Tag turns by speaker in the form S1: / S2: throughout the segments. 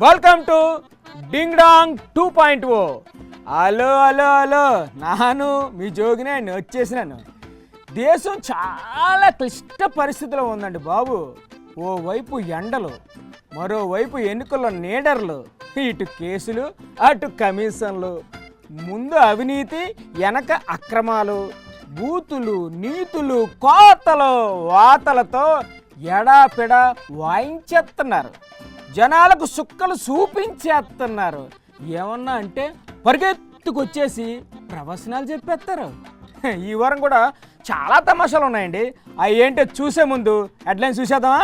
S1: Welcome to ding dong 2.0. Hello hello hello, నాను మీ జోగినే వచ్చేసినాను. దేశం చాలా క్లిష్ట పరిస్థితిలో ఉందండి బాబు. ఓవైపు ఎండలు, మరోవైపు ఎన్నికల నీడర్లు, ఇటు కేసులు అటు కమిషన్లు, ముందు అవినీతి వెనక అక్రమాలు, బూతులు నీతులు కోతలు వాతలతో ఎడాపెడా వాయించేస్తున్నారు. జనాలకు సుక్కలు చూపించేస్తున్నారు. ఏమన్నా అంటే పరిగెత్తుకొచ్చేసి ప్రవచనాలు చెప్పేస్తారు. ఈ వారం కూడా చాలా తమాషాలు ఉన్నాయండి. అవి ఏంటో చూసే ముందు హెడ్లైన్ చూసేద్దామా?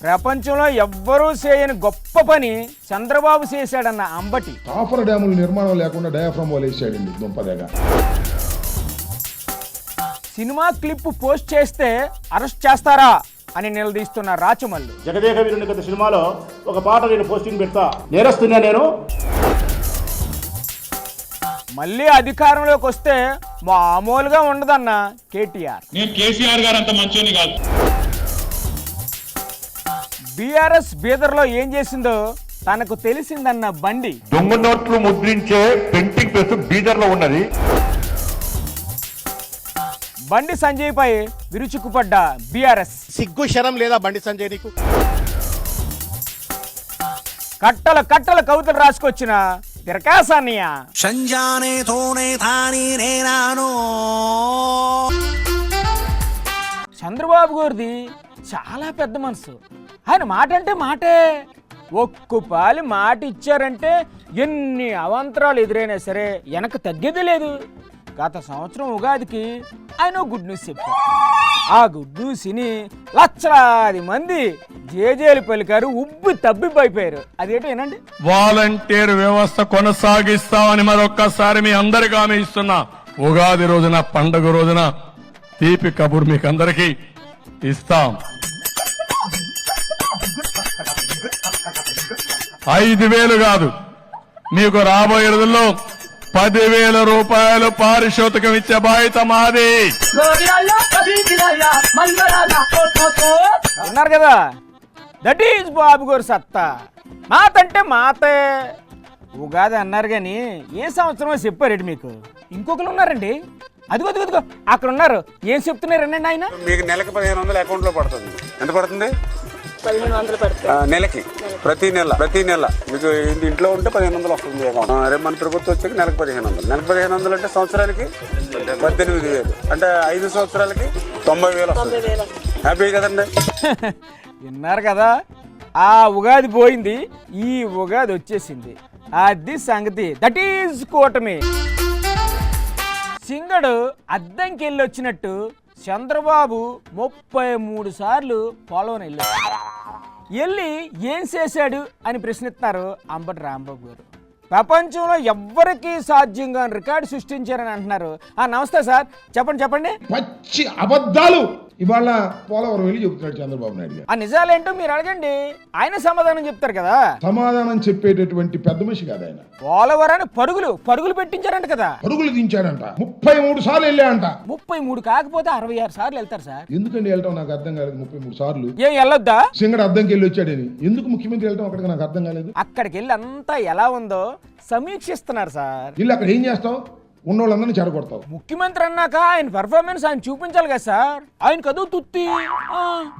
S1: ప్రపంచంలో ఎవ్వరూ చేయని గొప్ప పని చంద్రబాబు చేశాడన్న అంబటి.
S2: కాఫర్ డ్యాముల నిర్మాణం లేకుండా డయాఫ్రమ్ వాల్ వేసాడండి దుంపదేగా.
S1: సినిమా క్లిప్ పోస్ట్ చేస్తే అరెస్ట్ చేస్తారా అని నిలదీస్తున్న రాచమల్లు.
S3: జగదేక వీరుని గత సినిమాలో ఒక పాట నేను పోస్టింగ్ పెడతా, నేరస్తున్నా నేను.
S1: మళ్ళీ అధికారంలోకి వస్తే మామూలుగా ఉండదన్న కేటీఆర్.
S4: నేను కేసీఆర్ గారు అంత మంచోని కాదు.
S1: బీఆర్ఎస్ బీదర్లో ఏం చేసిందో తనకు తెలిసిందన్న బండి.
S5: దొంగ నోట్లు ముద్రించే ప్రింటింగ్ ప్రెస్ బీదర్లో ఉన్నది.
S1: బండి సంజయ్ పై విరుచుకుపడ్డ బీఆర్ఎస్.
S3: సిగ్గు శరం లేదా బండి సంజయ్ నీకు?
S1: కట్టల కట్టల కవితలు రాసుకొచ్చిన తిరకాసానియ. చంద్రబాబు గారిది చాలా పెద్ద మనసు. ఆయన మాట అంటే మాటే. ఒక్కపాలి మాట ఇచ్చారంటే ఎన్ని అవాంతరాలు ఎదురైనా సరే వెనక తగ్గేది లేదు. గత సంవత్సరం ఉగాదికి ఆయన గుడ్ న్యూస్ చెప్పారు. ఆ గుడ్ న్యూస్ని లక్షలాది మంది జేజేలు పలికారు, ఉబ్బి తబ్బిబ్బైపోయారు. అదేంటో ఏనండి,
S4: వాలంటీర్ వ్యవస్థ కొనసాగిస్తామని మరొక్కసారి మీ అందరికీ హామీ ఇస్తున్నా. ఉగాది రోజున, పండుగ రోజున తీపి కబుర్ మీకు అందరికీ ఇస్తాం. 5,000 కాదు, మీకు రాబోయే రోజుల్లో 10,000 రూపాయలు పారితోషికం ఇచ్చే బాధ్యత మాది.
S1: విన్నారు కదా, దట్ ఈజ్ బాబు గారు సత్తా. మాత అంటే మాతే. ఉగాది అన్నారు కానీ ఏ సంవత్సరమో చెప్పారండి మీకు. ఇంకొకరు ఉన్నారండి, అదిగో అదిగో అక్కడ ఉన్నారు. ఏం చెప్తున్నారండి ఆయన?
S6: మీకు నెలకు 1,500 అకౌంట్ లో పడుతుంది. ఎంత పడుతుంది?
S7: 1,500 పడుతుంది
S6: నెలకి. ప్రతి నెల మీకు ఇంట్లో ఉంటే 1,500 వస్తుంది అకౌంట్. రేపు మన ప్రభుత్వం వచ్చాక నెలకు 1,500. నెలకు 1,500 అంటే సంవత్సరానికి 18,000. అంటే 5 సంవత్సరాలకి 90,000 వస్తుంది. హ్యాపీ కదండి.
S1: విన్నారు కదా, ఆ ఉగాది పోయింది, ఈ ఉగాది వచ్చేసింది. అది సంగతి. దట్ ఈజ్ కూటమి. సింగడు అద్దంకి వెళ్ళి వచ్చినట్టు చంద్రబాబు 33 సార్లు పొలం వెళ్ళి ఏం చేశాడు అని ప్రశ్నిస్తున్నారు అంబటి రాంబాబు గారు. ప్రపంచంలో ఎవ్వరికీ సాధ్యంగా రికార్డు సృష్టించారని అంటున్నారు. నమస్తే సార్, చెప్పండి.
S2: పచ్చి అబద్ధాలు ఇవాళ పోలవరం వెళ్ళి చెబుతున్నాడు చంద్రబాబు నాయుడు గారు.
S1: ఆ నిజాలేంటో మీరు అడగండి, ఆయన సమాధానం చెప్తారు కదా.
S2: సమాధానం చెప్పేటటువంటి పెద్ద మనిషి కాదు ఆయన.
S1: పోలవరాన్ని పరుగులు పెట్టించారంట కదా.
S2: పరుగులు దించాడంట. 33 సార్లు వెళ్ళాడంట.
S1: 33 కాకపోతే 66 సార్లు వెళ్తారు సార్.
S2: ఎందుకండి వెళ్ళటం నాకు అర్థం కాలేదు. 33 సార్లు
S1: ఏం వెళ్ళొద్దా?
S2: సింగడు అద్దంకి వెళ్ళి వచ్చాడని ఎందుకు ముఖ్యమంత్రి వెళ్ళటం అక్కడికి నాకు అర్థం కాలేదు.
S1: అక్కడికి వెళ్ళి అంతా ఎలా ఉందో సమీక్షిస్తున్నారు సార్.
S2: వీళ్ళు అక్కడ ఏం చేస్తావు? ఉన్నోళ్ళందరినీ చెడగొడతావు.
S1: ముఖ్యమంత్రి అన్నాక ఆయన పెర్ఫార్మెన్స్ ఆయన చూపించాలి కదా సార్. ఆయన కదువు తుత్తి.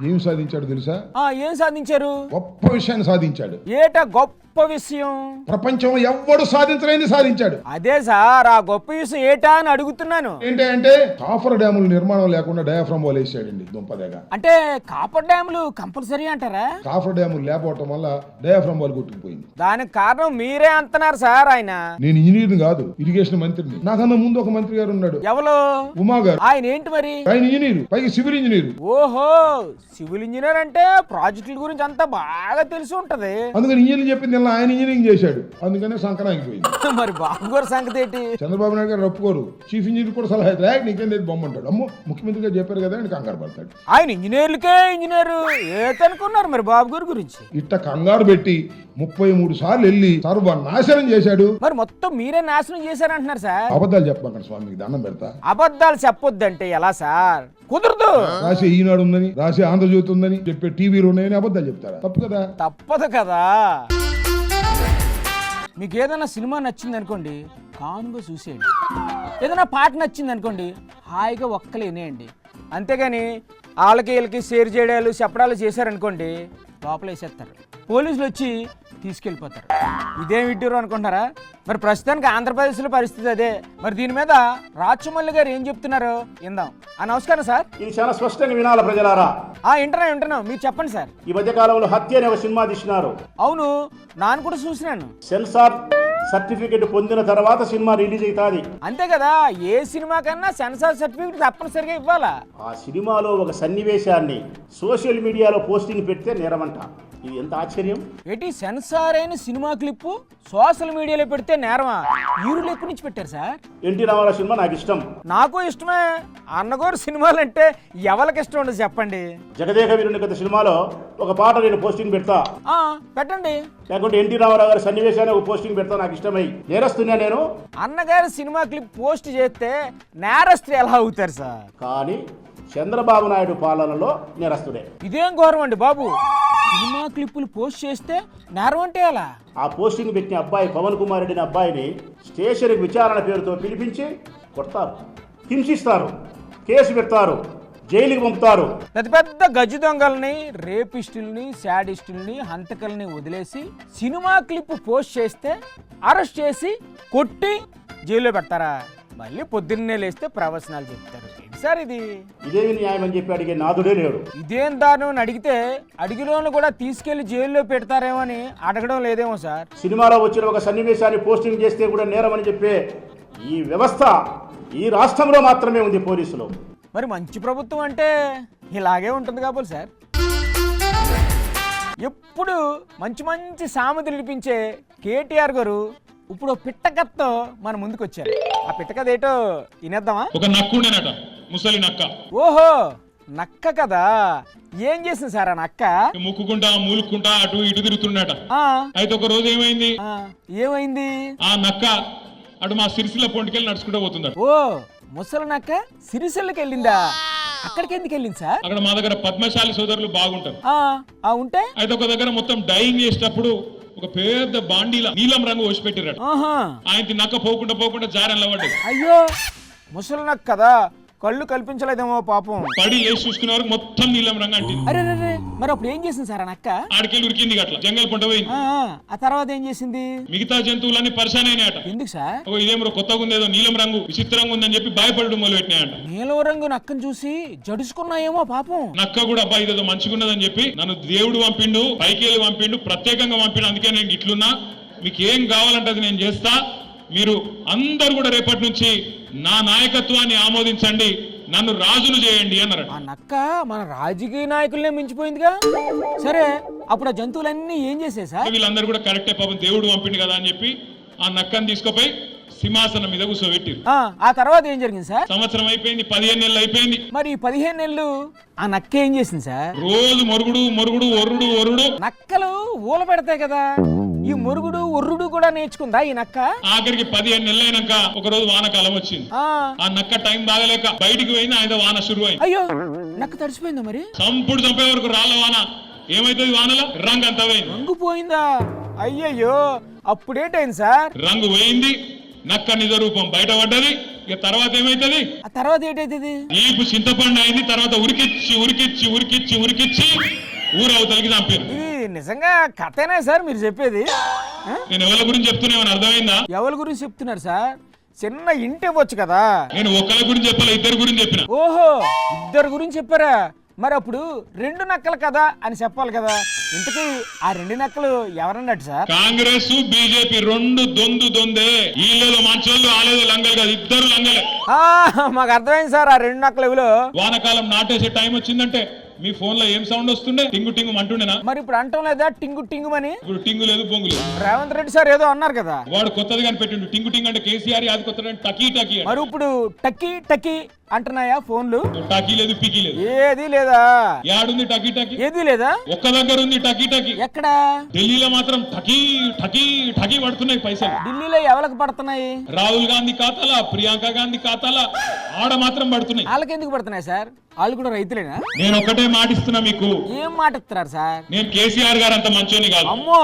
S2: ఏం సాధించాడు తెలుసా?
S1: ఏం సాధించారు?
S2: గొప్ప విషయాన్ని సాధించాడు.
S1: ఏటా గొప్ప విషయం?
S2: ప్రపంచంలో ఎవ్వడు సాధించలేని సాధించాడు.
S1: అదే సార్, ఆ గొప్ప విషయం ఏటా అని అడుగుతున్నాను.
S2: ఏంటంటే కాఫర్ డ్యాముల నిర్మాణం లేకుండా డయాఫ్రమ్ వాల్ వేసాడండి దుంపదేగా.
S1: అంటే కాపర్ డ్యాములు కంపల్సరీ అంటారా?
S2: కాఫర్ డ్యాములు లేకపోవటం వల్ల డయాఫ్రమ్ వాల్ కొట్టుకుపోయింది.
S1: దానికి కారణం మీరే అంటున్నారు సార్. ఆయన
S2: నేను ఇంజనీర్ని కాదు, ఇరిగేషన్ మంత్రిని. నాకన్నా ముందు ఒక మంత్రి గారు ఉన్నాడు.
S1: ఎవరు?
S2: ఉమా గారు.
S1: ఆయన ఏంటి మరి?
S2: ఆయన ఇంజనీరు, పైకి సివిల్ ఇంజనీరు.
S1: ఓహో, సివిల్ ఇంజనీర్ అంటే ప్రాజెక్టుల గురించి అంతా బాగా తెలిసి ఉంటది.
S2: అందుకని ఇంజనీర్ చెప్పింది మళ్ళీ ఆయన ఇంజనీరింగ్ చేశాడు, అందుకనే సంక్రాంతిపోయింది.
S1: మరి బాబు గారి సంగతి ఏంటి?
S2: చంద్రబాబు నాయుడు గారు ఒప్పుకోరు, చీఫ్ ఇంజనీర్ కూడా సలహా అయితే నీకేం లేదు బొమ్మ అంటాడు. అమ్మో ముఖ్యమంత్రి గారు చెప్పారు కదా అని కంగారు పడతాడు.
S1: ఆయన ఇంజనీర్లకే ఇంజనీరు ఏతనుకున్నారు మరి బాబు గారి గురించి?
S2: ఇట్ట కంగారు పెట్టి 33 సార్లు వెళ్ళి సర్వనాశనం చేశాడు.
S1: మరి మొత్తం మీరే నాశనం చేశారంటున్నారు సార్.
S2: అబద్ధాలు చెప్పమాకండి స్వామికి దండం పెడతా.
S1: అబద్ధాలు చెప్పొద్దంటే ఎలా సార్? కుదరదు.
S2: రాసే ఈనాడు ఉందని, రాసే ఆంధ్రజ్యోతి ఉందని చెప్పే టీవీలు ఉన్నాయని అబద్ధాలు చెప్తారా? తప్పు కదా.
S1: తప్పదు కదా. మీకు ఏదైనా సినిమా నచ్చింది అనుకోండి, కామ్గా చూసేయండి. ఏదైనా పాట నచ్చింది అనుకోండి, హాయిగా ఒక్కలు వినేయండి. అంతేగాని వాళ్ళకి వీళ్ళకి షేర్ చేయడాలు చెప్పడాలు చేశారనుకోండి, లోపల వేసేస్తారు. పోలీసులు వచ్చి తీసుకెళ్ళిపోతారు. ఇదేం విడ్డూరు అనుకుంటారా? మరి ప్రస్తుతానికి ఆంధ్రప్రదేశ్లో పరిస్థితి అదే. మరి దీని మీద రాచమల్లి గారు ఏం చెప్తున్నారు ఇందాం. నమస్కారం సార్.
S3: ఇది చాలా స్పష్టంగా వినాల ప్రజలారా.
S1: వింటున్నాం, మీరు చెప్పండి సార్.
S3: ఈ మధ్య కాలంలో హత్య అనే ఒక సినిమా తీసినారు.
S1: అవును, నాన్న కూడా చూసినాను.
S3: సెన్సార్ సర్టిఫికెట్ పొందిన తర్వాత సినిమా రిలీజ్ అవుతుంది.
S1: అంతే కదా, ఏ సినిమా కన్నా సెన్సార్ సర్టిఫికెట్ తప్పనిసరిగా ఇవ్వాలా.
S3: ఆ సినిమాలో ఒక సన్నివేశాన్ని సోషల్ మీడియాలో పోస్టింగ్ పెడితే నేరమంట. ఇది ఎంత ఆశ్చర్యం!
S1: ఏంటి, సెన్సార్ అయిన సినిమా క్లిప్ సోషల్ మీడియాలో పెడితే నేరమా? హీరోలు ఎప్పటి నుంచి పెట్టారు సార్?
S3: ఎన్టీ రామారావు సినిమా నాకు ఇష్టం.
S1: నాకు ఇష్టమే. అన్నగారు సినిమాలు అంటే ఎవరికి ఇష్టం ఉండదు చెప్పండి.
S3: జగదేక వీరుని కథ సినిమాలో ఒక పాట నేను పోస్టింగ్ పెడతా.
S1: పెట్టండి.
S3: లేకుంటే ఎన్టీ రామారావు గారి సన్నివేశాన్ని ఒక పోస్టింగ్ పెడతా. నాకు ఇష్టమై నేరస్తున్నా నేను.
S1: అన్నగారు సినిమా క్లిప్ పోస్ట్ చేస్తే నేరస్తులు ఎలా అవుతారు సార్?
S3: కానీ చంద్రబాబు నాయుడు పాలనలో నేరస్తుడే.
S1: ఇదేం ఘోరం అండి బాబు. సినిమా క్లిప్పులు పోస్ట్ చేస్తే నేరం అంటే ఎలా?
S3: ఆ పోస్టింగ్ పెట్టిన అబ్బాయి పవన్ కుమార్ రెడ్డిని అబ్బాయిని స్టేషన్కి విచారణ పేరుతో పిలిపించి కొడతారు, హింసిస్తారు, కేసు పెడతారు, జైలుకి పంపుతారు.
S1: పెద్ద పెద్ద గజ్జి దొంగల్ని, రేపిస్టుల్ని, శాడిస్టుల్ని, హంతకుల్ని వదిలేసి సినిమా క్లిప్ పోస్ట్ చేస్తే అరెస్ట్ చేసి కొట్టి జైల్లో పెడతారా? మళ్ళీ పొద్దున్నే లేస్తే ప్రవచనాలు చెప్తారు. సార్
S3: ఇదేమి న్యాయం అని చెప్పి అడిగే నాదుడే లేడు.
S1: ఇదేం దారుణం అని అడిగితే అడిగిలోను కూడా తీసుకెళ్లి జైల్లో పెడతారేమో అని అడగడం లేదేమో సార్.
S3: సినిమాలో వచ్చిన ఒక సన్నివేశాన్ని పోస్టింగ్ చేస్తే కూడా నేరం అని చెప్పే ఈ వ్యవస్థ ఈ రాష్ట్రంలో మాత్రమే ఉంది పోలీసులు.
S1: మరి మంచి ప్రభుత్వం అంటే ఇలాగే ఉంటుంది కాబోలు సార్. ఎప్పుడు మంచి మంచి సామెతలు వినిపించే కేటీఆర్ గారు ఇప్పుడు పిట్టకత్తో మన ముందుకు వచ్చారు. ఆ పిట్టకథ ఏటో వినేద్దామా?
S8: ఒక నక్కుండేనట, ముసలి నక్క.
S1: ఓహో, నక్క కదా. ఏం చేసింది సార్ ఆ నక్క?
S8: ముక్కుకుంటా మూలుక్కుంటా అటు ఇటు తిరుగుతున్నట. అయితే ఒక రోజు ఏమైంది? ఆ నక్క అటు మా సిరిసిల్ల పొంటికెళ్ళి నడుచుకుంటూ పోతుందట.
S1: ఓ, ముసలి నక్క సిరిసిల్లకి వెళ్ళిందా? అక్కడికి ఎందుకు వెళ్ళింది సార్?
S8: అక్కడ మా దగ్గర పద్మశాలి సోదరులు బాగుంటారు.
S1: ఉంటే
S8: అయితే ఒక దగ్గర మొత్తం డైయింగ్ చేసేటప్పుడు ఒక పెద్ద బాండీల నీలం రంగు వచ్చి పెట్టిరాడు. ఆయన నక్క పోకుండా జారెల్లా పడ్డది.
S1: అయ్యో, ముసలి నక్క కదా, కళ్ళు కల్పించలేదేమో పాపం.
S8: పడి లేచి చూసుకునే వరకు మొత్తం నీలం రంగు అంటే.
S1: అరే, మరి అప్పుడు ఏం చేసింది సార్ ఆ నక్క?
S8: ఆడికెళ్ళి ఉరికింది, అట్లా జంగల్ పంట పోయింది.
S1: ఆ తర్వాత ఏం చేసింది?
S8: మిగతా జంతువులన్నీ పరిశాన్ అయినాయట.
S1: ఎందుకు సార్?
S8: ఇదేమో కొత్తగా ఉంది, ఏదో నీలం రంగు విచిత్రంగా ఉందని చెప్పి భయపడడం మొదలు పెట్టినాయంట.
S1: నీలం రంగు నక్కను చూసి జడుచుకున్నాయేమో పాపం.
S8: నక్క కూడా అబ్బాయి ఇదేదో మంచిగున్నదని చెప్పి నన్ను దేవుడు పంపిండు, పైకెళ్ళి పంపిండు, ప్రత్యేకంగా పంపిండు, అందుకే నేను ఇట్లున్నా, మీకు ఏం కావాలంటే అది నేను చేస్తా, మీరు అందరు కూడా రేపటి నుంచి నా నాయకత్వాన్ని ఆమోదించండి, నన్ను రాజులు చేయండి అన్నారు.
S1: ఆ నక్క మన రాజకీయ నాయకులనే మించిపోయిందిగా. సరే, అప్పుడు ఆ జంతువులన్నీ ఏం చేసాయి సార్?
S8: వీళ్ళందరూ కూడా కరెక్టే, పాపం దేవుడు పంపిండు కదా అని చెప్పి ఆ నక్కని తీసుకుపోయి సింహాసనం మీద కూర్చోబెట్టి.
S1: ఆ తర్వాత ఏం జరిగింది సార్?
S8: సంవత్సరం అయిపోయింది, 15 నెలలు అయిపోయింది.
S1: మరి 15 నెలలు ఆ నక్క ఏం చేసింది సార్?
S8: రోజు మొరుగుడు ఒర్రుడు.
S1: నక్కలు ఊల పెడతాయి కదా, ఈ మొరుగుడు ఒర్రుడు కూడా నేర్చుకుందా ఈ నక్క?
S8: ఆఖరికి 15 నెలలు అయినాక ఒక రోజు వానకాలం వచ్చింది. ఆ నక్క టైం బాగలేక బయటికి పోయింది, ఆయన వాన శురు అయింది.
S1: అయ్యో, నక్క తడిసిపోయిందా? మరి
S8: చంపే వరకు రాళ్ళ వాన ఏమైతుంది? వానలో రంగు అంతా పోయింది.
S1: రంగు పోయిందా? అయ్యయ్యో, అప్పుడేటైంది సార్?
S8: రంగు పోయింది, నక్క నిజ రూపం బయటపడ్డది. ఇక తర్వాత ఏమైతుంది?
S1: ఆ తర్వాత ఏంటైతుంది?
S8: ఈపు చింతపండు అయింది. తర్వాత ఉరికిచ్చి ఊరవతలకి చంపారు.
S1: ఇది నిజంగా కథేనా సార్ మీరు చెప్పేది?
S8: నేను ఎవరి గురించి చెప్తున్నా అర్థమైందా?
S1: ఎవరి గురించి చెప్తున్నారు సార్? చిన్న ఇంటి ఇవ్వచ్చు కదా.
S8: నేను ఒకళ్ళ గురించి చెప్పాలి, ఇద్దరు గురించి చెప్పిన.
S1: ఓహో, ఇద్దరు గురించి చెప్పారా? మరి అప్పుడు 2 నక్కలు కదా అని చెప్పాలి కదా. ఇంతకీ ఆ 2 నక్కలు ఎవరన్నట్టు సార్?
S8: కాంగ్రెస్ బీజేపీ 2 దొందే. ఈళ్ళలో మంచోళ్ళు, ఆలేదో లంగలు కాదు, ఇద్దరు లంగలే.
S1: మాకు అర్థమైంది సార్. ఆ 2 నక్కలు ఎవరు?
S8: వానకాలం నాటేసే టైం వచ్చిందంటే మీ ఫోన్ లో ఏం సౌండ్ వస్తుండే? టింగు టింగు అంటుండేనా?
S1: మరి ఇప్పుడు అంటం లేదా టింగు టింగు అని?
S8: ఇప్పుడు టింగు లేదు బొంగు లేదు.
S1: రేవంత్ రెడ్డి సార్ ఏదో అన్నారు కదా,
S8: వాడు కొత్తది కనిపెట్టిండు. టింగు టింగు అంటే కేసీఆర్, అది కొత్తది అంటే టకీ టకీ.
S1: మరి ఇప్పుడు టక్కీ టక్కీ అంటున్నాయా ఫోన్లు?
S8: టకీ లేదు పికీ లేదు.
S1: ఏది లేదా?
S8: యాడుంది టకీ టకీ?
S1: ఏది లేదా?
S8: ఒక్క దగ్గర ఉంది టకీ టకీ.
S1: ఎక్కడ?
S8: ఢిల్లీలో మాత్రం టకీ టకీ టకీ పడుతున్నాయి పైసలు.
S1: ఢిల్లీలో ఎవరికి పడుతున్నాయి?
S8: రాహుల్ గాంధీ ఖాతాలా, ప్రియాంక గాంధీ ఖాతాలా ఆడ మాత్రం పడుతున్నాయి.
S1: వాళ్ళకి ఎందుకు పడుతున్నాయి సార్? వాళ్ళు కూడా రైతులేనా?
S8: నేను ఒకటే మాటిస్తున్నా మీకు.
S1: ఏం మాట ఇస్తున్నారు సార్?
S8: నేను కేసీఆర్ గారు అంత మంచోని కాదు.
S1: అమ్మో,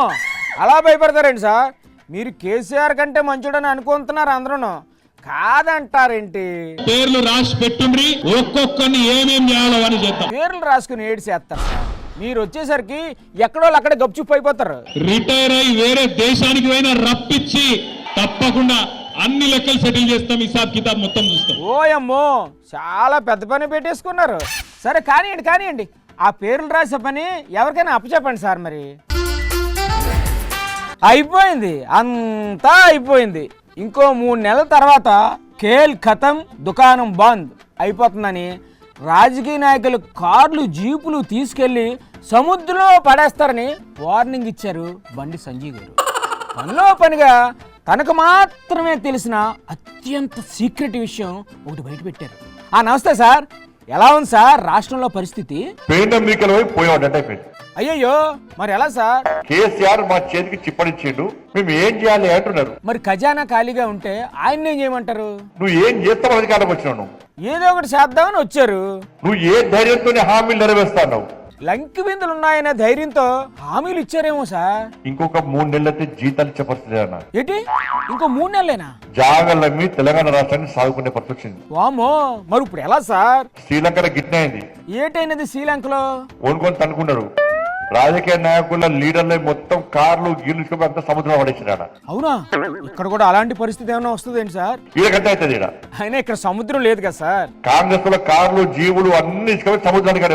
S1: అలా భయపడతారేంటి సార్? మీరు కేసీఆర్ కంటే మంచోడని అనుకుంటున్నారు అందరూ, కాదంటారేంటి?
S8: పేర్లు రాసి పెట్టుండ్రి, ఒక్కొక్కరిని ఏమేం చేయాలో అని చేద్దాం.
S1: పేర్లు రాసుకుని ఏడు చేస్తారు సార్. మీరు వచ్చేసరికి ఎక్కడో అక్కడే గప్చుప్ అయిపోతారు.
S8: రిటైర్ అయి వేరే దేశానికి పోయినా రప్పించి తప్పకుండా అన్ని లెక్కలు సెటిల్ చేస్తాం. హిసాబ్ కితాబ్ మొత్తం చూస్తాం.
S1: ఓయమ్మో, చాలా పెద్ద పని పెట్టేసుకున్నారు. సరే కానివ్వండి కానివ్వండి, ఆ పేర్లు రాసే పని ఎవరికైనా అప్పచెప్పండి సార్. మరి అయిపోయింది, అంతా అయిపోయింది. ఇంకో 3 నెలల తర్వాత ఖేల్ ఖతం దుకాణం బంద్ అయిపోతుందని రాజకీయ నాయకులు కార్లు జీపులు తీసుకెళ్లి సముద్రంలో పడేస్తారని వార్నింగ్ ఇచ్చారు బండి సంజయ్ గారు. పనిలో పనిగా తనకు మాత్రమే తెలిసిన అత్యంత సీక్రెట్ విషయం ఒకటి బయటపెట్టారు. నమస్తే సార్, ఎలా ఉంది సార్ రాష్ట్రంలో పరిస్థితి?
S5: పెయిన్ అమెరికాలో పోయాడు అంటే అయిపోయింది.
S1: అయ్యయ్యో, మరి ఎలా సార్?
S5: కేసీఆర్ మా చేతికి చిప్పడిచ్చిండు, మేము ఏం చేయాలి అంటున్నారు.
S1: మరి ఖజానా ఖాళీగా ఉంటే ఆయన ఏం చేయమంటారు?
S5: నువ్వు ఏం చేస్తావు అధికారం వచ్చినావు,
S1: ఏదో ఒకటి చేద్దామని వచ్చారు.
S5: నువ్వు ఏ ధైర్యంతో హామీలు నెరవేరుస్తావు?
S1: లంకి బిందులు ఉన్నాయనే ధైర్యంతో హామీలు ఇచ్చారేమో సార్.
S5: ఇంకొక 3 నెలలైతే జీతాలు ఇచ్చే పరిస్థితి అన్న.
S1: ఏంటి, ఇంకో 3 నెలలేనా?
S5: జాగలమ్మి తెలంగాణ రాష్ట్రాన్ని సాగుకునే పరిస్థితి వచ్చింది.
S1: వామో, మరి ఇప్పుడు ఎలా సార్?
S5: శ్రీలంకలో గిట్నైంది.
S1: ఏటైనది శ్రీలంకలో?
S5: ఓనుకొని తనుకున్నారు. రాజకీయ నాయకుల లీడర్లు మొత్తం కార్లు గీళ్ళు అంతా సముద్రం పడేసినాడు.
S1: అవునా? ఇక్కడ కూడా అలాంటి పరిస్థితి ఏమైనా వస్తుందేంటి సార్?
S5: ఈడకంటే అవుతుంది ఈడ.
S1: అయినా ఇక్కడ సముద్రం లేదు కదా సార్.
S5: కాంగ్రెస్ లో కార్లు జీవులు అన్ని తీసుకొని సముద్రానికి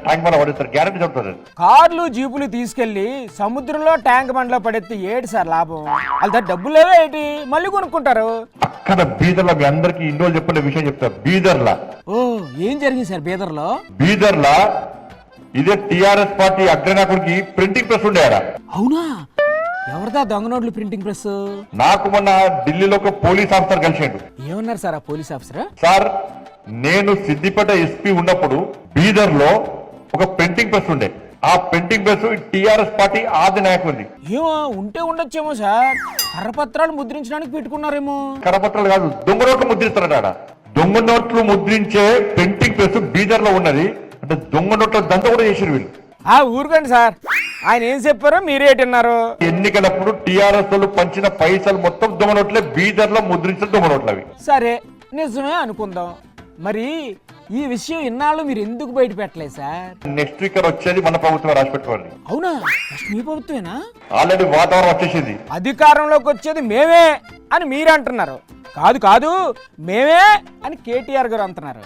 S5: ట్యాంక్ బండ్ పడేస్తారు, గ్యారెంటీ చెప్తుంది.
S1: కార్లు జీపులు తీసుకెళ్లి సముద్రంలో ట్యాంక్ బండ్లో పడేస్తే ఏటి సార్ లాభం? వాళ్ళ దగ్గర డబ్బులు లేవే ఏంటి, మళ్ళీ కొనుక్కుంటారు.
S5: అక్కడ బీదర్లో మీ అందరికి ఇండోలు చెప్పిన విషయం చెప్తారు. బీదర్లా
S1: ఏం జరిగింది సార్ బీదర్లో?
S5: బీదర్లా ఇదే టిఆర్ఎస్ పార్టీ అగ్రనాయకుడికి ప్రింటింగ్ ప్రెస్ ఉండేయారా?
S1: అవునా? ఎవరిదా దొంగ నోట్లు ప్రింటింగ్ ప్రెస్?
S5: నాకు మొన్న ఢిల్లీలో ఒక పోలీస్ ఆఫీసర్ కలిసిండు.
S1: ఏమన్నారు సార్ ఆ పోలీస్ ఆఫీసర్?
S5: సార్, నేను సిద్దిపేట ఎస్పీ ఉన్నప్పుడు బీదర్ లో ఒక ప్రింటింగ్ ప్రెస్ ఉండే. ఆ ప్రింటింగ్ ప్రెస్ టిఆర్ఎస్ పార్టీ ఆది నాయకుడిది.
S1: ఏమో ఉంటే ఉండొచ్చేమో సార్. కరపత్రాలు ముద్రించడానికి పెట్టుకున్నారేమో.
S5: కరపత్రాలు కాదు, దొంగ నోట్లు ముద్రిస్తారట. దొంగ నోట్లు ముద్రించే ప్రింటింగ్ ప్రెస్ బీదర్ లో ఉన్నది. అంటే దొంగ నోట్ల దంత కూడా చేసారు వీళ్ళు.
S1: ఊరుకోండి సార్, ఆయన ఏం చెప్పారో మీరేటన్నారు?
S5: ఎన్నికలప్పుడు టిఆర్ఎస్ వాళ్ళు పంచిన పైసలు మొత్తం దొంగ నోట్లే, బీదర్ లో ముద్రించిన దొంగ నోట్లు అవి.
S1: సరే, నిజమే అనుకుందాం. మరి ఈ విషయం ఇన్నాళ్ళు మీరు ఎందుకు బయట పెట్టలేదు సార్?
S5: నెక్స్ట్ వీక్ వచ్చేది మన ప్రభుత్వం, రాసి పెట్టుకోండి.
S1: అవునా? మీ ప్రభుత్వమేనా?
S5: ఆల్రెడీ వాతావరణం వచ్చేసింది.
S1: అధికారంలోకి వచ్చేది మేమే అని మీరు అంటున్నారు. కాదు కాదు, మేమే అని కేటీఆర్ గారు అంటున్నారు.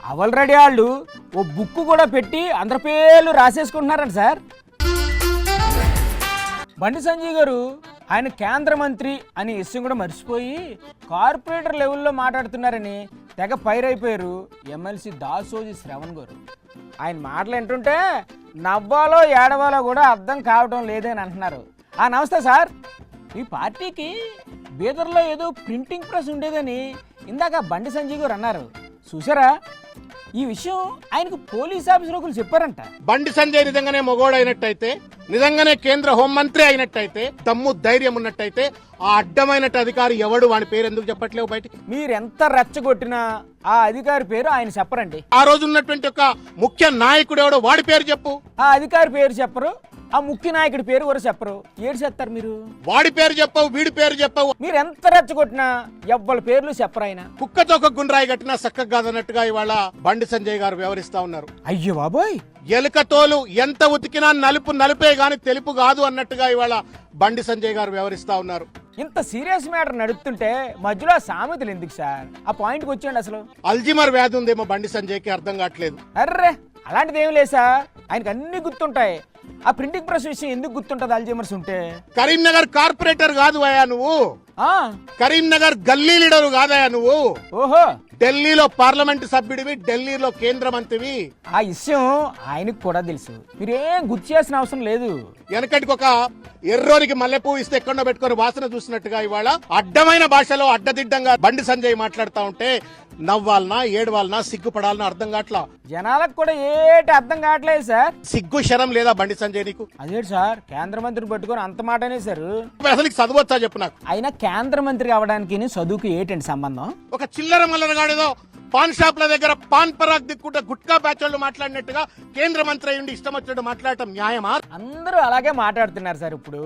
S1: ఆల్రెడీ వాళ్ళు ఓ బుక్ కూడా పెట్టి అందరి పేర్లు రాసేసుకుంటున్నారంట సార్. బండి సంజయ్ గారు ఆయన కేంద్ర మంత్రి అని విషయం కూడా మర్చిపోయి కార్పొరేటర్ లెవెల్లో మాట్లాడుతున్నారని తెగ పైరైపోయారు ఎమ్మెల్సీ దాసోజీ శ్రవణ్ గారు. ఆయన మాటలు వింటుంటే నవ్వాలో ఏడవాలో కూడా అర్థం కావడం లేదని అంటున్నారు. నమస్తే సార్, ఈ పార్టీకి బీదర్లో ఏదో ప్రింటింగ్ ప్రెస్ ఉండేదని ఇందాక బండి సంజయ్ గారు అన్నారు, చూసారా? ఈ విషయం ఆయనకు పోలీస్ ఆఫీసర్ ఒకరు చెప్పారంట.
S9: బండి సంజయ్ నిజంగానే మొగోడు అయినట్టయితే, నిజంగానే కేంద్ర హోంమంత్రి అయినట్టయితే, దమ్ము ధైర్యం ఉన్నట్టయితే, ఆ అడ్డమైనట్టు అధికారి ఎవడు, వాడి పేరు ఎందుకు చెప్పట్లేవు బయటికి?
S1: మీరెంత రెచ్చగొట్టినా ఆ అధికారి పేరు ఆయన చెప్పరండి.
S9: ఆ రోజు ఉన్నటువంటి ఒక ముఖ్య నాయకుడు ఎవడో, వాడి పేరు చెప్పు.
S1: ఆ అధికారి పేరు చెప్పరు, ఆ ముఖ్య నాయకుడి పేరు కూడా చెప్పరు. ఏడు చెప్తారు మీరు?
S9: వాడి పేరు చెప్పవు, వీడి పేరు చెప్పవు.
S1: మీరు ఎంత రెచ్చగొట్టినా ఎవ్వరి పేర్లు చెప్పరు. ఆయన
S9: కుక్కతో ఒక గుండ్రాయి కట్టినా చక్కగా కాదన్నట్టుగా ఇవాళ బండి సంజయ్ గారు వ్యవహరిస్తా ఉన్నారు.
S1: అయ్యో బాబోయ్,
S9: ఎలుక తోలు ఎంత ఉతికినా నలుపు నలుపే గాని తెలుపు కాదు అన్నట్టుగా ఇవాళ బండి సంజయ్ గారు వ్యవహరిస్తా ఉన్నారు.
S1: ఇంత సీరియస్ మ్యాటర్ నడుస్తుంటే మధ్యలో సామెతలు ఎందుకు సార్? ఆ పాయింట్కి వచ్చేయండి. అసలు
S9: అల్జిమర్ వ్యాధి ఉందేమో బండి సంజయ్కి, అర్థం కావట్లేదు.
S1: అర్రే, అలాంటిది ఏం లేదు సార్, ఆయనకు అన్ని గుర్తుంటాయి. ఆ ప్రింటింగ్ ప్రెస్ విషయం ఎందుకు గుర్తుంటది అల్జీమర్స్ ఉంటే?
S9: కరీంనగర్ కార్పొరేటర్ కాదు అయ్యా నువ్వు, కరీంనగర్ గల్లీ లీడరు కాదయా నువ్వు.
S1: ఓహో,
S9: ఢిల్లీలో పార్లమెంట్ సభ్యుడివి, ఢిల్లీలో కేంద్ర మంత్రివి.
S1: ఆ విషయం ఆయనకు కూడా తెలుసు, మీరేం గుర్తు చేయాల్సిన అవసరం లేదు.
S9: వెనకటికి ఒక ఎర్రోనికి మల్లెపూ ఇస్తే ఎక్కడో పెట్టుకొని వాసన చూసినట్టుగా ఇవాళ అడ్డమైన భాషలో అడ్డదిడ్డంగా బండి సంజయ్ మాట్లాడుతా ఉంటే నవ్వాలనా ఏడవాలనా సిగ్గుపడాలనా అర్థం కావట్లా.
S1: జనాలకు కూడా ఏటి అర్థం కావట్లేదు సార్.
S9: సిగ్గు శరం లేదా బండి సంజయ్ నీకు?
S1: అదేంటి సార్, కేంద్ర మంత్రిని పట్టుకొని అంత మాట అనేసారు.
S9: అసలు చదవచ్చా చెప్పు నాకు.
S1: అయినా కేంద్ర మంత్రి అవడానికి చదువుకు ఏటండి సంబంధం?
S9: ఒక చిల్లర మల్లరగాడేదో పాన్ షాప్ల దగ్గర పాన్ పరాగ్ దిక్కుంటే గుట్కా బ్యాచ్ వాళ్ళు మాట్లాడినట్టుగా కేంద్ర మంత్రి అయ్యుండి ఇష్టం వచ్చినట్టు మాట్లాడటం న్యాయమా?
S1: అందరూ అలాగే మాట్లాడుతున్నారు సార్. ఇప్పుడు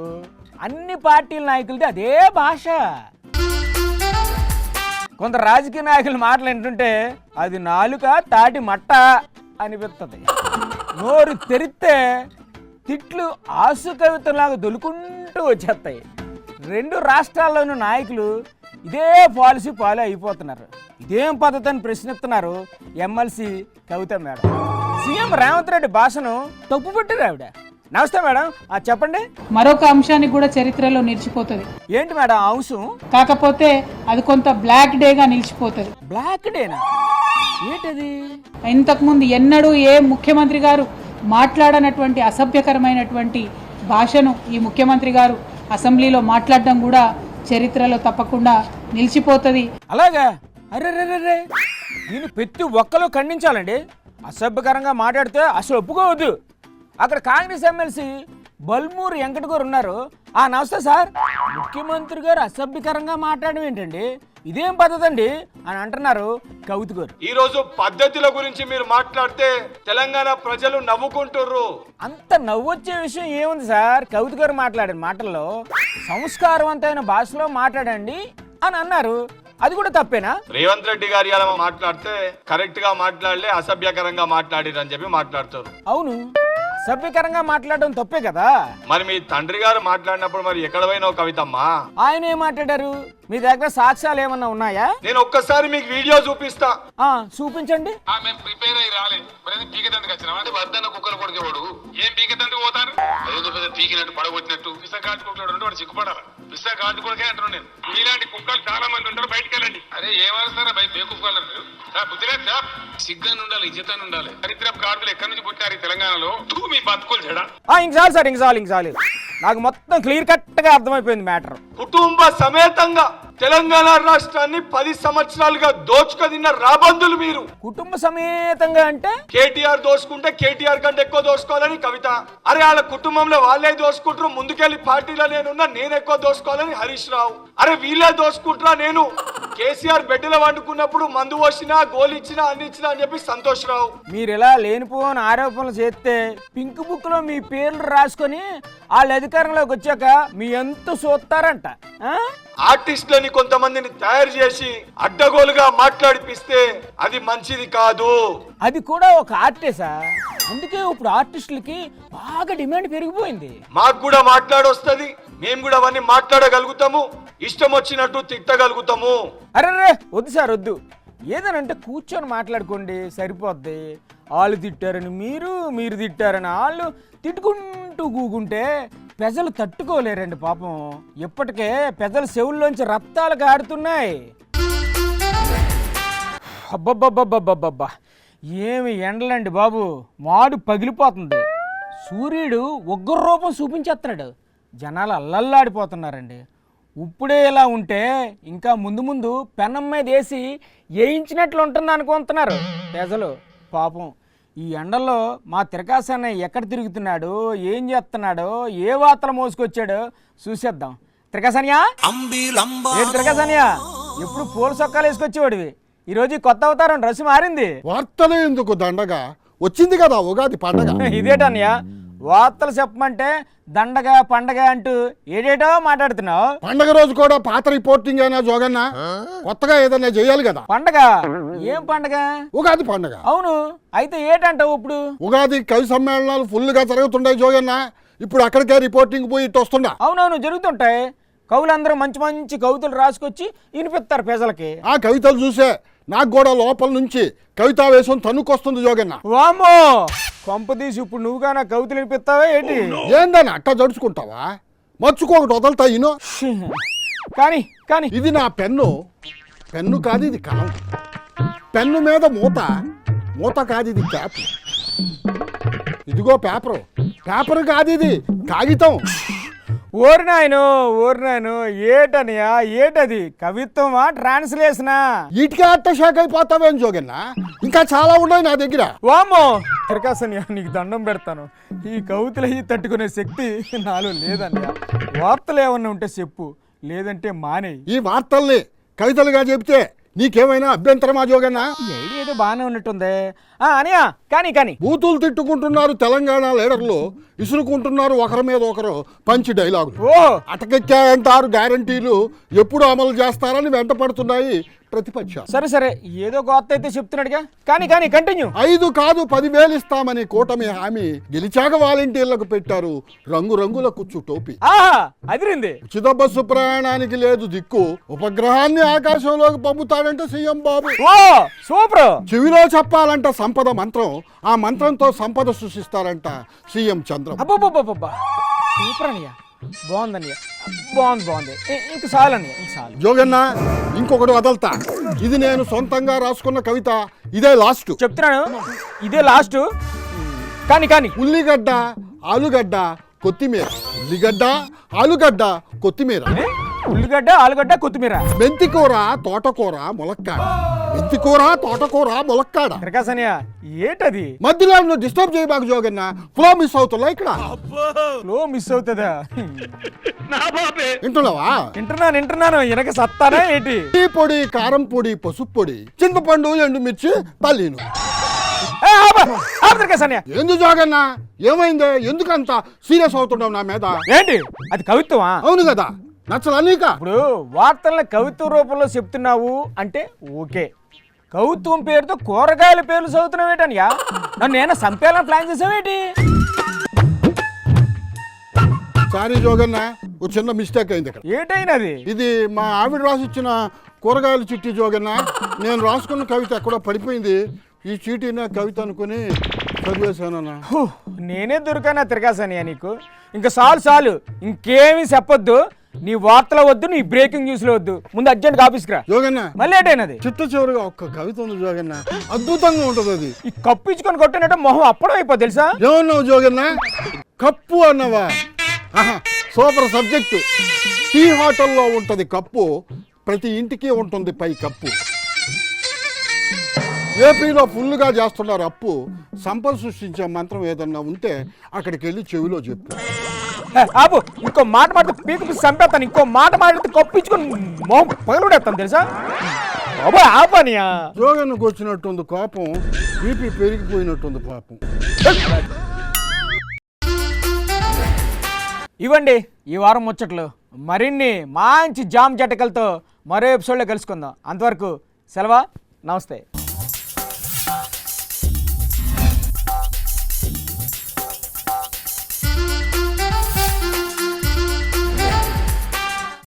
S1: అన్ని పార్టీల నాయకులది అదే భాష. కొందరు రాజకీయ నాయకులు మాటలు వింటుంటే అది నాలుక తాటి మట్ట అనిపిస్తుంది. నోరు తెరిస్తే తిట్లు ఆసు కవితలాగా దొలుకుంటూ వచ్చేస్తాయి. రెండు రాష్ట్రాల్లోని నాయకులు ఇదే పాలసీ ఫాలో అయిపోతున్నారు. ఇదేం పద్ధతి అని ప్రశ్నిస్తున్నారు ఎమ్మెల్సీ కవిత మేడం. సీఎం రేవంత్ రెడ్డి భాషను తప్పుపట్టారు ఆవిడ. నమస్తే మేడం, చెప్పండి.
S7: మరొక అంశానికి కూడా చరిత్రలో నిలిచిపోతుంది.
S1: ఏంటి మేడం ఆ అంశం?
S7: కాకపోతే అది కొంత బ్లాక్ డేగా నిలిచిపోతుంది.
S1: బ్లాక్ డేనా? ఏంటది?
S7: ఇంతకుముందు ఎన్నడూ ఏ ముఖ్యమంత్రి గారు మాట్లాడనటువంటి అసభ్యకరమైనటువంటి భాషను ఈ ముఖ్యమంత్రి గారు అసెంబ్లీలో మాట్లాడడం కూడా చరిత్రలో తప్పకుండా నిలిచిపోతుంది.
S1: అలాగా? అరే, దీన్ని ప్రతి ఒక్కరు ఖండించాలండి. అసభ్యకరంగా మాట్లాడితే అసలు ఒప్పుకోవద్దు. అక్కడ కాంగ్రెస్ ఎమ్మెల్సీ బల్మూరు వెంకట గారు ఉన్నారు. నమస్తే సార్, ముఖ్యమంత్రి గారు అసభ్యకరంగా మాట్లాడడం ఏంటండి, ఇదేం పద్ధతి అండి అని అంటున్నారు కవిత గారు.
S4: ఈ రోజు పద్ధతుల గురించి మీరు మాట్లాడితే తెలంగాణ ప్రజలు నవ్వుకుంటుర్రు.
S1: అంత నవ్వొచ్చే విషయం ఏముంది సార్? కవిత గారు మాట్లాడిన మాటల్లో సంస్కారవంతమైన భాషలో మాట్లాడండి అని అన్నారు. అది కూడా తప్పేనా?
S4: రేవంత్ రెడ్డి గారు ఇలా మాట్లాడితే కరెక్ట్ గా మాట్లాడలే, అసభ్యకరంగా మాట్లాడిరని చెప్పి మాట్లాడుతారు.
S1: అవును, సభ్యకరంగా మాట్లాడడం తప్పే కదా.
S4: మరి మీ తండ్రి గారు మాట్లాడినప్పుడు మరి ఎక్కడ పోయినావు కవితమ్మా?
S1: ఆయన ఏం మాట్లాడారు? మీ దగ్గర సాక్ష్యాలు ఏమన్నా ఉన్నాయా?
S4: నేను ఒక్కసారి మీకు వీడియో చూపిస్తా.
S1: చూపించండి.
S8: మేము ప్రిపేర్ అయ్యి రాలే, పీకదండకి వచ్చినా అంటే వద్దన్న కుక్కలు కొడుకేవాడు ఏం పీకదండకి పోతారు? అదేదో పెద్ద పీకినట్టు పడగొట్టినట్టు పిస కాచుకుంటాడు, వాడు సిగ్గుపడాలి. పిస కాచుకోకే అంటున్నాను నేను. ఇలాంటి కుక్కలు చాలా మంది ఉంటారు, బయటకు వెళ్ళండి. అరే ఏమరుస్తారా బయట బేకుక్కలు బుద్ధిలేదు సార్. సిగ్గాన్ని ఉండాలి, ఇజ్జతాన్ని ఉండాలి. చరిత్ర కార్డులు ఎక్కడి నుంచి పుట్టారు ఈ తెలంగాణలో? మీ బతుకులు చెడా.
S1: ఇంకసారి సార్, ఇంకసారి నాకు మొత్తం క్లియర్ కట్ గా అర్థమైపోయింది మ్యాటర్.
S4: కుటుంబ సమేతంగా తెలంగాణ రాష్ట్రాన్ని 10 సంవత్సరాలుగా దోచుకదిన్న రాబందులు మీరు.
S1: కుటుంబ సమేతంగా అంటే
S4: కేటీఆర్ దోసుకుంటే కేటీఆర్ కంటే ఎక్కువ దోసుకోవాలని కవిత. అరే వాళ్ళ కుటుంబంలో వాళ్ళే దోసుకుంటారు, ముందుకెళ్లి పార్టీలో నేను ఎక్కువ దోసుకోవాలని హరీష్ రావు. అరే వీళ్ళే దోసుకుంటారా, నేను కేసీఆర్ బెడ్డలో వండుకున్నప్పుడు మందు పోసినా గోలిచ్చినా అన్నిచ్చినా అని చెప్పి సంతోష్ రావు.
S1: మీరు ఇలా లేనిపోని ఆరోపణలు చేస్తే పింక్ బుక్ లో మీ పేర్లు రాసుకొని వాళ్ళ అధికారంలోకి వచ్చాక మీ ఎంత చూస్తారంట.
S4: ఆర్టిస్టులని కొంతమందిని తయారు చేసి అడ్డగోలుగా మాట్లాడిపిస్తే అది మంచిది కాదు.
S1: అది కూడా ఒక ఆర్టిస్టా? అందుకే ఇప్పుడు ఆర్టిస్టులకి బాగా డిమాండ్ పెరిగిపోయింది.
S4: మాకు కూడా మాట్లాడొస్తుంది, మేము కూడా అవన్నీ మాట్లాడగలుగుతాము, ఇష్టం వచ్చినట్టు తిట్టగలుగుతాము.
S1: అరే వద్దు సార్, వద్దు. ఏదనంటే కూర్చొని మాట్లాడుకోండి, సరిపోద్ది. వాళ్ళు తిట్టారని మీరు తిట్టారని వాళ్ళు తిట్టుకుంటూ కూకుంటే ప్రజలు తట్టుకోలేరండి పాపం. ఇప్పటికే ప్రజల చెవుల్లోంచి రక్తాలు కారుతున్నాయి. అబ్బబ్బబ్బబ్బబ్బబ్బా, ఏమి ఎండలండి బాబు, మాడు పగిలిపోతుంది. సూర్యుడు ఉగ్ర రూపం చూపించేస్తున్నాడు, జనాలు అల్లల్లాడిపోతున్నారండి. ఇప్పుడే ఇలా ఉంటే ఇంకా ముందు ముందు పెనం మీద వేసి వేయించినట్లు ఉంటుంది అనుకుంటున్నారు ప్రజలు. పాపం ఈ ఎండల్లో మా తిరకాసన్న ఎక్కడ తిరుగుతున్నాడో, ఏం చేస్తున్నాడో, ఏ వార్తలు మోసుకొచ్చాడో చూసేద్దాం. తిరకాసనియా, ఏంటి తిరకాసనియా, ఎప్పుడు పూల సొక్కాలు వేసుకొచ్చేవాడివి, ఈరోజు కొత్త అవతారం డ్రెస్ మారింది.
S10: వార్తలు ఎందుకు దండగా, వచ్చింది కదా ఉగాది పండగ.
S1: ఇదేటన్నయ్యా, వార్తలు చెప్పమంటే దండగ పండగ అంటూ ఏడేటో మాట్లాడుతున్నావు.
S10: పండగ రోజు కూడా పాత రిపోర్టింగ్ అయినా జోగన్నా, కొత్తగా ఏదైనా చేయాలి కదా.
S1: పండగ? ఏం పండగ?
S10: ఉగాది పండగ.
S1: అవును, అయితే ఏటంటావు ఇప్పుడు?
S10: ఉగాది కవి సమ్మేళనాలు ఫుల్ గా జరుగుతుంటాయి జోగన్నా, ఇప్పుడు అక్కడికే రిపోర్టింగ్ పోయి ఇటు వస్తుండా.
S1: అవునవును, జరుగుతుంటాయి. కవులందరూ మంచి మంచి కవితలు రాసుకొచ్చి వినిపిస్తారు ప్రజలకి.
S10: ఆ కవితలు చూసే నాకు కూడా లోపల నుంచి కవితావేశం తన్నుకొస్తుంది జోగన్న.
S1: వామ్మో, కొంపదీసి ఇప్పుడు నువ్వుగా నా కవితలు వినిపిస్తావా ఏంటి?
S10: ఏందని అట్టా జడుచుకుంటావా? మర్చుకోకటి వదలుతా ఇనో.
S1: కానీ
S10: ఇది నా పెన్ను కాదు, ఇది కలం. పెన్ను మీద మూత కాదు ఇది క్యాప్. ఇదిగో పేపర్ కాదు ఇది కాగితం.
S1: ఓరినాయను ఏటనియా ఏటది కవిత్వమా ట్రాన్స్లేషనా?
S10: ఇటుకే అట్ట షాక్ అయిపోతావేం జోగన్న, ఇంకా చాలా ఉన్నాయి నా దగ్గర.
S1: వామ్మో తిరకాసనియా, నీకు దండం పెడతాను. ఈ కవితలు తట్టుకునే శక్తి నాలో లేదన్నయ్య. వార్తలు ఏమన్నా ఉంటే చెప్పు, లేదంటే మానే.
S10: ఈ వార్తల్ని కవితలుగా చెబితే నీకేమైనా అభ్యంతరమా జోగన్న?
S1: ఈ ఐడియా ఏదో బాగానే ఉన్నట్టుందే. అనియా కానీ
S10: బూతులు తిట్టుకుంటున్నారు తెలంగాణ లీడర్లు, ఇసురుకుంటున్నారు ఒకరి మీద ఒకరు పంచి డైలాగులు.
S1: ఓ
S10: అటకెక్కాయంటారు గ్యారంటీలు ఎప్పుడు అమలు చేస్తారని వెంట పడుతున్నాయి ప్రతిపక్షాలు.
S1: సరే ఏదో గొప్ప అయితే చెప్తున్నాడుగా, కానీ కంటిన్యూ.
S10: 5 కాదు 10,000 ఇస్తామని కూటమి హామీ గెలిచాక వాలంటీర్లకు పెట్టారు రంగురంగుల కుచ్చు టోపీ.
S1: ఆహా అదిరింది.
S10: ఉచిత బస్సు ప్రయాణానికి లేదు దిక్కు, ఉపగ్రహాన్ని ఆకాశంలోకి పంపుతాడంటే సీఎం బాబు.
S1: ఓ సూపర్.
S10: చెవిలో చెప్పాలంట సంపద మంత్రం, ఆ మంత్రంతో సంపద సృష్టిస్తారంట సీఎం చంద్రం.
S1: అబ్బబ్బబ్బబ్బా సూపర్ అనియా, బాగుందన్నయ్య, బాగుంది. ఇంక చాలు అన్నయ్య, ఇంక చాలు.
S10: జోగన్న ఇంకొకటి వదలతా, ఇది నేను సొంతంగా రాసుకున్న కవిత, ఇదే లాస్ట్.
S1: చెప్తున్నాను ఇదే లాస్ట్. కానీ
S10: ఉల్లిగడ్డ ఆలుగడ్డ కొత్తిమీర, ఉల్లిగడ్డ ఆలుగడ్డ కొత్తిమీర,
S1: ఉల్లిగడ్డ ఆలుగడ్డ కొత్తిమీర,
S10: మెంతికూర తోటకూర ములక్కాడ, మెంతికూర తోటకూర ములక్కాడ.
S1: తిరకాసనియ ఏటది?
S10: మధ్యలో నువ్వు డిస్టర్బ్ చేయబాకు జోగన్న, ఫ్లో మిస్ అవుతున్నా ఇక్కడ.
S1: ఫ్లో మిస్ అవుతుందా?
S10: వింటున్నావా?
S1: వింటున్నాను. వెనక సత్తానా ఏంటి?
S10: టీ పొడి, కారం పొడి, పసుపు పొడి, చింతపండు, ఎండుమిర్చి, పల్లీను. ఎందు జోగన్న ఏమైంది? ఎందుకంత సీరియస్ అవుతున్నావు నా మీద?
S1: ఏంటి అది కవిత్వమా?
S10: అవును కదా, నచ్చలా నీక?
S1: ఇప్పుడు వార్తలను కవిత్వ రూపంలో చెప్తున్నావు అంటే ఓకే. కవిత్వం పేరుతో కూరగాయల పేర్లు చదువుతున్నావు ఏంటనియా? నన్ను నేను సంపేయాలని ప్లాన్ చేసావేంటి?
S10: సారీ జోగన్న, ఒక చిన్న మిస్టేక్ అయింది ఇక్కడ.
S1: ఏటైనది?
S10: ఇది మా ఆవిడ రాసిచ్చిన కూరగాయల చిట్టి జోగన్న. నేను రాసుకున్న కవిత ఎక్కడో పడిపోయింది. ఈ చీటీనే కవిత అనుకుని చదివేశానన్నా.
S1: నేనే దొరికానా తిరగాసానియా నీకు? ఇంకా చాలు, ఇంకేమీ చెప్పొద్దు. నీ వార్తలు వద్దు, నీ బ్రేకింగ్ న్యూస్లో వద్దు. ముందు అర్జెంట్ ఆఫీస్కి రా.
S10: జోగన్న
S1: మళ్ళీ ఏటైనది?
S10: చిట్ట చివరిగా ఒక్క కవిత ఉంది జోగన్న, అద్భుతంగా ఉంటది అది.
S1: ఈ కప్పు ఇచ్చుకొని కొట్టినట్టు మొహం అప్పడం అయిపో తెలుసా?
S10: ఏమన్నావు జోగన్న? కప్పు అన్నవా? Super subject. టీ హోటల్లో ఉంటది కప్పు, ప్రతి ఇంటికి ఉంటుంది పై కప్పు. ఏపీలో ఫుల్గా చేస్తున్నారు అప్పు, సంపద సృష్టించే మంత్రం ఏదన్నా ఉంటే అక్కడికి వెళ్ళి చెవిలో చెప్పు.
S1: ఆపు, ఇంకో మాట మాట్లాడితే పీకు చంపేస్తాను. ఇంకో మాట మాట్లాడితే కప్పించుకొని మొహం పగలుడేస్తాను తెలుసా? బాబా ఆపనియా.
S10: జోగన్నకు వచ్చినట్టుంది కోపం, బీపీ పెరిగిపోయినట్టుంది పాపం.
S1: ఇవ్వండి ఈ వారం ముచ్చట్లు. మరిన్ని మంచి జామ్ జటకలతో మరో ఎపిసోడ్లో కలుసుకుందాం. అంతవరకు సెలవా, నమస్తే.